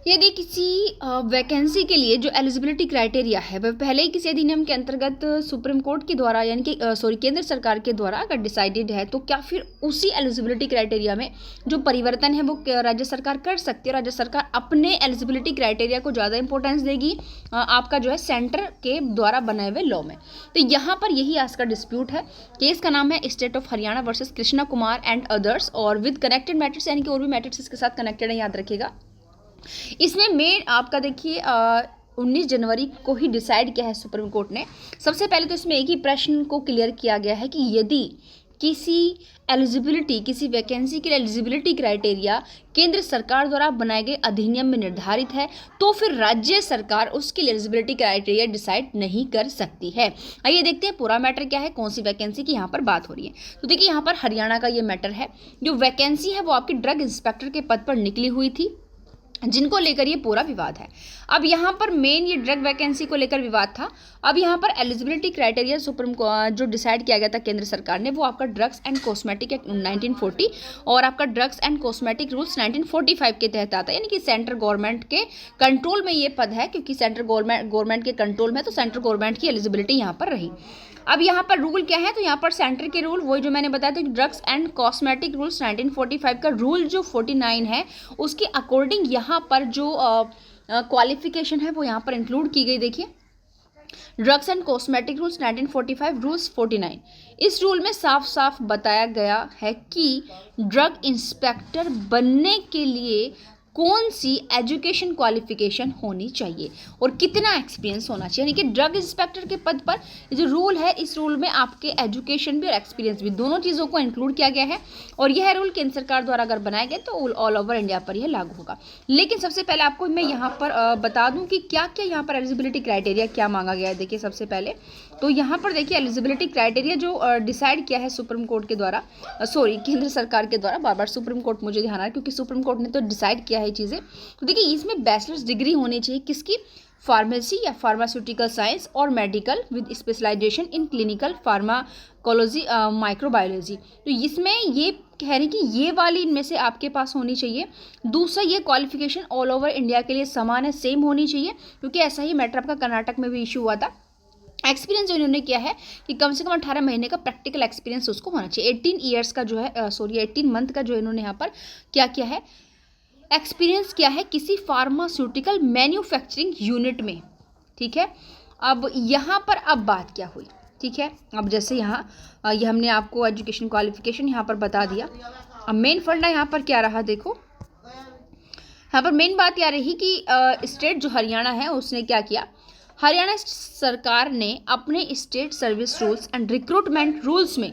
यदि किसी वैकेंसी के लिए जो एलिजिबिलिटी क्राइटेरिया है वह पहले ही किसी अधिनियम के अंतर्गत सुप्रीम कोर्ट के द्वारा यानी कि केंद्र सरकार के द्वारा अगर डिसाइडेड है, तो क्या फिर उसी एलिजिबिलिटी क्राइटेरिया में जो परिवर्तन है वो राज्य सरकार कर सकती है। राज्य सरकार अपने एलिजिबिलिटी क्राइटेरिया को ज़्यादा इंपॉर्टेंस देगी आपका जो है सेंटर के द्वारा बनाए हुए लॉ में। तो यहाँ पर यही आज का डिस्प्यूट है। केस का नाम है state of Haryana versus Krishna Kumar and others, और विद कनेक्टेड मैटर्स यानी कि और भी मैटर्स इसके साथ कनेक्टेड है, याद रखिएगा। इसमें मेन आपका देखिए 19 जनवरी को ही डिसाइड किया है सुप्रीम कोर्ट ने। सबसे पहले तो इसमें एक ही प्रश्न को क्लियर किया गया है कि यदि किसी वैकेंसी के लिए एलिजिबिलिटी क्राइटेरिया केंद्र सरकार द्वारा बनाए गए अधिनियम में निर्धारित है, तो फिर राज्य सरकार उसके लिए एलिजिबिलिटी क्राइटेरिया डिसाइड नहीं कर सकती है। आइए देखते हैं पूरा मैटर क्या है, कौन सी वैकेंसी की यहाँ पर बात हो रही है। तो देखिए यहाँ पर हरियाणा का ये मैटर है। जो वैकेंसी है वो आपकी ड्रग इंस्पेक्टर के पद पर निकली हुई थी, जिनको लेकर ये पूरा विवाद है। अब यहाँ पर मेन ये ड्रग वैकेंसी को लेकर विवाद था। अब यहाँ पर एलिजिबिलिटी क्राइटेरिया सुप्रीम जो डिसाइड किया गया था केंद्र सरकार ने, वो आपका ड्रग्स एंड कॉस्मेटिक एक्ट 1940 और आपका ड्रग्स एंड कॉस्मेटिक रूल्स 1945 के तहत आता है। यानी कि सेंट्रल गवर्नमेंट के कंट्रोल में ये पद है, क्योंकि सेंट्रल गवर्नमेंट के कंट्रोल में, तो सेंट्रल गवर्नमेंट की एलिजिबिलिटी यहाँ पर रही। अब यहाँ पर रूल क्या है, तो यहाँ पर सेंटर के रूल वही जो मैंने बताया था, ड्रग्स एंड कॉस्मेटिक रूल्स 1945 का रूल जो 49 है उसके अकॉर्डिंग यहाँ पर जो क्वालिफिकेशन है वो यहाँ पर इंक्लूड की गई। देखिए drugs and cosmetic rules 1945 rules 49, इस रूल में साफ साफ बताया गया है कि ड्रग इंस्पेक्टर बनने के लिए कौन सी एजुकेशन क्वालिफिकेशन होनी चाहिए और कितना एक्सपीरियंस होना चाहिए। यानी कि ड्रग इंस्पेक्टर के पद पर जो रूल है, इस रूल में आपके एजुकेशन भी और एक्सपीरियंस भी दोनों चीज़ों को इंक्लूड किया गया है। और यह रूल केंद्र सरकार द्वारा अगर बनाया गया तो ऑल ओवर इंडिया पर यह लागू होगा। लेकिन सबसे पहले आपको मैं यहाँ पर बता दूँ कि क्या क्या यहाँ पर एलिजिबिलिटी क्राइटेरिया क्या मांगा गया है। देखिए सबसे पहले तो यहाँ पर देखिए एलिजिबिलिटी क्राइटेरिया जो डिसाइड किया है सुप्रीम कोर्ट के द्वारा, केंद्र सरकार के द्वारा, बार बार सुप्रीम कोर्ट मुझे ध्यान आ रहा है क्योंकि सुप्रीम कोर्ट ने तो डिसाइड किया है चीज़ें। तो देखिए इसमें बैचलर्स डिग्री होनी चाहिए किसकी, फार्मेसी या फार्मास्यूटिकल साइंस और medical with specialization in clinical pharmacology microbiology. तो इसमें ये कह रही कि ये वाली इनमें से आपके पास होनी चाहिए। दूसरा ये क्वालिफिकेशन ऑल ओवर इंडिया के लिए समान है, सेम होनी चाहिए, क्योंकि ऐसा ही मैटर आपका कर्नाटक में भी इशू हुआ था। एक्सपीरियंस जो इन्होंने किया है कि कम से कम 18 महीने का प्रैक्टिकल एक्सपीरियंस उसको होना चाहिए। 18 ईयर्स का जो है 18 मंथ का जो इन्होंने यहाँ पर क्या किया है, एक्सपीरियंस किया है किसी फार्मास्यूटिकल मैन्युफैक्चरिंग यूनिट में। ठीक है, अब यहाँ पर अब बात क्या हुई। ठीक है, अब जैसे यहाँ ये हमने आपको एजुकेशन क्वालिफिकेशन यहाँ पर बता दिया। अब मेन फंडा यहाँ पर क्या रहा, देखो यहाँ पर मेन बात क्या रही कि स्टेट जो हरियाणा है उसने क्या किया, हरियाणा सरकार ने अपने state service rules and recruitment rules में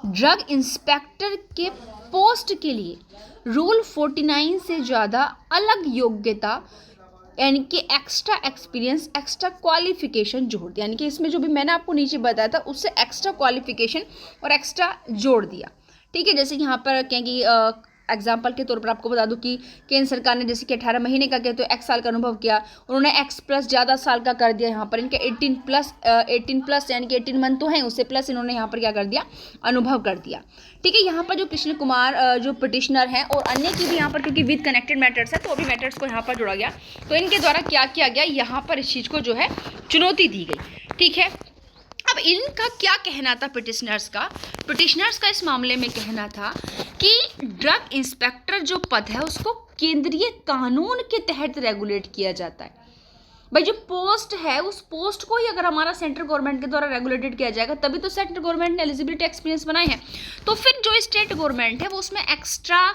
ड्रग इंस्पेक्टर के पोस्ट के लिए रूल 49 से ज़्यादा अलग योग्यता यानी कि एक्स्ट्रा एक्सपीरियंस, एक्स्ट्रा क्वालिफिकेशन जोड़ दिया। यानी कि इसमें जो भी मैंने आपको नीचे बताया था उससे एक्स्ट्रा क्वालिफिकेशन और एक्स्ट्रा जोड़ दिया। ठीक है, जैसे यहाँ पर कहेंगे एग्जाम्पल के तौर पर आपको बता दूं कि केंद्र सरकार ने जैसे कि 18 महीने का किया तो x साल का अनुभव किया, उन्होंने x प्लस ज़्यादा साल का कर दिया। यहाँ पर इनके 18 प्लस यानी कि 18 मंथ तो हैं, उससे प्लस इन्होंने यहाँ पर क्या कर दिया, अनुभव कर दिया। ठीक है, यहाँ पर जो कृष्ण कुमार जो पिटिशनर हैं और अन्य की भी यहाँ पर, क्योंकि विद कनेक्टेड मैटर्स है तो अभी मैटर्स को यहाँ पर जोड़ा गया, तो इनके द्वारा क्या किया गया, यहाँ पर इस चीज़ को जो है चुनौती दी गई। ठीक है, अब इनका क्या कहना था पिटिशनर्स का इस मामले में कहना था कि ड्रग इंस्पेक्टर जो पद है उसको केंद्रीय कानून के तहत रेगुलेट किया जाता है। भाई जो पोस्ट है उस पोस्ट को ही अगर हमारा सेंट्रल गवर्नमेंट के द्वारा रेगुलेटेड किया जाएगा तभी तो सेंट्रल गवर्नमेंट ने एलिजिबिलिटी एक्सपीरियंस बनाए हैं। तो फिर जो स्टेट गवर्नमेंट है वो उसमें एक्स्ट्रा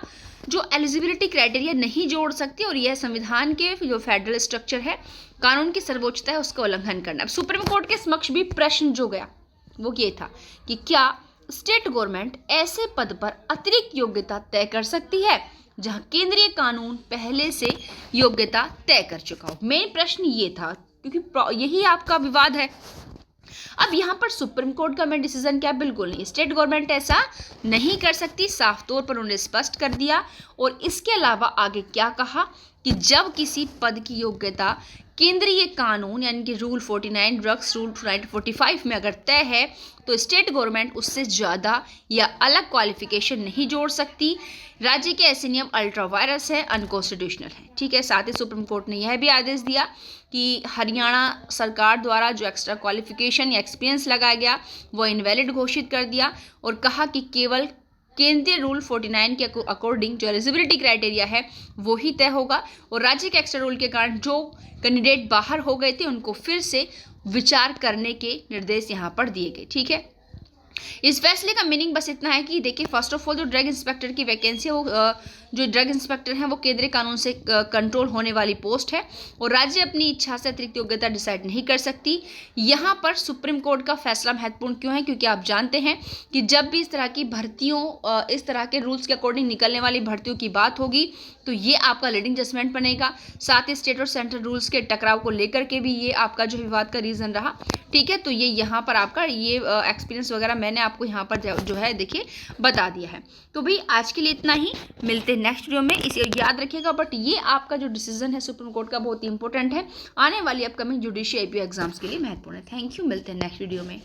जो एलिजिबिलिटी क्राइटेरिया नहीं जोड़ सकती, और यह संविधान के जो फेडरल स्ट्रक्चर है, कानून की सर्वोच्चता है, उसका उल्लंघन करना। सुप्रीम कोर्ट के समक्ष भी प्रश्न जो गया वो ये था कि क्या स्टेट गवर्नमेंट ऐसे पद पर अतिरिक्त योग्यता तय कर सकती है जहां केंद्रीय कानून पहले से योग्यता तय कर चुका हो। मेन प्रश्न ये था, क्योंकि यही आपका विवाद है। अब यहाँ पर सुप्रीम कोर्ट का मैं डिसीजन क्या, बिल्कुल नहीं, स्टेट गवर्नमेंट ऐसा नहीं कर सकती, साफ तौर पर उन्होंने स्पष्ट कर दिया। और इसके अलावा आगे क्या कहा कि जब किसी पद की योग्यता केंद्रीय कानून यानी कि रूल 49 ड्रग्स रूल 1945 में अगर तय है तो स्टेट गवर्नमेंट उससे ज़्यादा या अलग क्वालिफिकेशन नहीं जोड़ सकती। राज्य के ऐसे नियम अल्ट्रा वायरस है, अनकॉन्स्टिट्यूशनल है। ठीक है, साथ ही सुप्रीम कोर्ट ने यह भी आदेश दिया कि हरियाणा सरकार द्वारा जो एक्स्ट्रा क्वालिफिकेशन या एक्सपीरियंस लगाया गया वो इनवैलिड घोषित कर दिया और कहा कि केवल केंद्रीय रूल 49 के अकॉर्डिंग जो एलिजिबिलिटी क्राइटेरिया है वो ही तय होगा और राज्य के एक्स्ट्रा रूल के कारण जो कैंडिडेट बाहर हो गए थे उनको फिर से विचार करने के निर्देश यहाँ पर दिए गए। ठीक है, इस फैसले का मीनिंग बस इतना है कि देखिए, फर्स्ट ऑफ ऑल जो ड्रग इंस्पेक्टर की वैकेंसी है वो जो ड्रग इंस्पेक्टर हैं वो केंद्रीय कानून से कंट्रोल होने वाली पोस्ट है और राज्य अपनी इच्छा से अतिरिक्त योग्यता डिसाइड नहीं कर सकती। यहाँ पर सुप्रीम कोर्ट का फैसला महत्वपूर्ण क्यों है, क्योंकि आप जानते हैं कि जब भी इस तरह की भर्तियों इस तरह के रूल्स के अकॉर्डिंग निकलने वाली भर्तियों की बात होगी तो ये आपका लीडिंग जजमेंट बनेगा। साथ ही स्टेट और सेंट्रल रूल्स के टकराव को लेकर के भी ये आपका जो विवाद का रीज़न रहा। ठीक है, तो ये यहाँ पर आपका ये एक्सपीरियंस वगैरह मैंने आपको यहाँ पर जो है देखिए बता दिया है। तो भाई आज के लिए इतना ही, मिलते हैं नेक्स्ट वीडियो में। इसे याद रखिएगा, बट ये आपका जो डिसीजन है सुप्रीम कोर्ट का बहुत ही इंपॉर्टेंट है, आने वाली अपकमिंग जुडिशियल एपीओ एग्जाम्स के लिए महत्वपूर्ण है। थैंक यू, मिलते हैं नेक्स्ट वीडियो में।